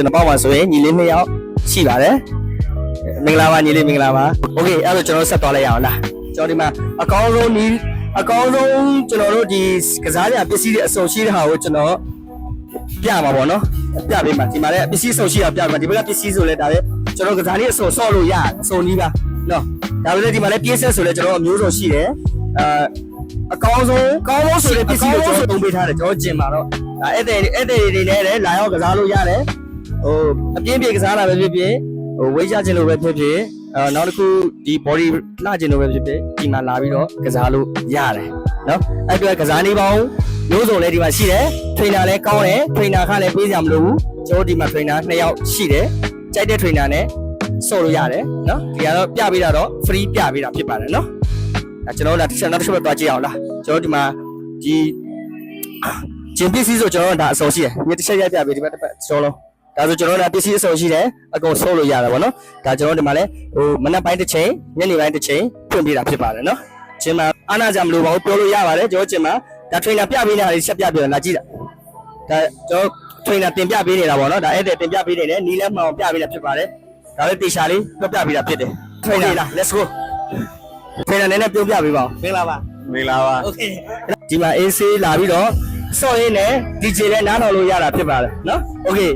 ကျွန်တော်ပေါ့ပါဆိုရင်ညီလေး2ယောက်ရှိပါတယ်မင်္ဂလာပါညီလေးမင်္ဂလာပါโอเคအဲ့တော့ကျွန်တော်ဆက်သွားလိုက်ရအောင်လားကျွန်တော်ဒီမှာအကောင်းဆုံးကျွန်တော်တို့ဒီကစားရပစ္စည်းတွေအစုံရှိတဲ့ဟာကိုကျွန်တော်ပြပါပါတော့ပြပေးမှာဒီမှာလည်းပစ္စည်းစုံရှိအောင်ပြပါဒီဘက်ကပစ္စည်းဆိုလဲဒါလည်းကျွန်တော်ကစားလေးအစုံဆော့လို့ရအစုံနီးပါနော်ဒါပေမဲ့ဒီမှာလည်းပြည့်စက်ဆိုလဲကျွန်တော်အမျိုးစုံရှိတယ်အကောင်းဆုံးဆိုတဲ့ပစ္စည်းကိုကျွန်တော်သုံးပေးထားတယ်ကျွန်တော်ကျင်ပါတော့ဒါဧည့်သည်တွေနဲ့လည်းလာရောက်ကစားလို့ရတယ်ဟိုအပြင်းပြေကစားတာပဲဖြစ်ဖြစ်ဟိုဝေးရခြင်းလို့ပဲဖြစ်ဖြစ်နောက်တစ်ခုဒီ body လှခြင်းလို့ပဲဖြစ်ဖြစ်ဒီမှာလာပြီးတော့ကစားလို့ရတယ်နော်အဲ့အတွက်ကစားနေပေါင်းမျိုးစုံလည်းဒီမှာရှိတယ် trainer လည်းကောင်းတယ် trainer ခါလည်းပေးကြမလို့ဘူးကျွန်တော်ဒီမှာ trainer 2ယောက်ရှိတယ်ကြိုက်တဲ့ trainer နဲ့ဆော့လို့ရတယ်နော်ဒီကတော့ပြပေးတာတော့ free ပြပေးတာဖြစ်ပါတယ်နော်အဲကျွန်တော်တို့နောက်တစ်ချက်ပဲတွားကြည့်အောင်လားကျွန်တော်ဒီမှာဒီကျင်ပစ္စည်းဆိုကျွန်တော်ဒါအစုံရှိတယ်ဒီတစ်ချက်ရိုက်ပြပေးဒီဘက်တစ်ဖက်ကျော်လုံးဒါဆိုကျွန်တော်တို့ပစ္စည်းအစုံရှိတယ်အကုန်ဆော့လို့ရတယ်ဗောနော်ဒါကျွန်တော်ဒီမှာလဲဟိုမနက်ပိုင်းတစ်ချိန်ညနေပိုင်းတစ်ချိန်ဖွင့်ပေးတာဖြစ်ပါတယ်နော်ကျင်မှာအားနာကြမလို့ပါဘူးပြောလို့ရပါတယ်ကျွန်တော်ကျင်မှာဒါ trainer ပြပေးနေတာလေးဆက်ပြပြလာကြည့်တာဒါကျွန်တော် trainer တင်ပြပေးနေတာဗောနော်ဒါအဲ့တဲ့တင်ပြပေးနေတယ်နီးလဲမှောင်ပြပေးတာဖြစ်ပါတယ်ဒါလည်းတေချာလေးပြပြပေးတာဖြစ်တယ် trainer လား let's go trainer နည်းနည်းပြောပြပေးပါဦးမင်္ဂလာပါမင်္ဂလာပါ okay ဒီမှာ AC လာပြီးတော့ဆော့ရင်းနဲ့ DJ နဲ့နားထောင်လို့ရတာဖြစ်ပါတယ်နော် okay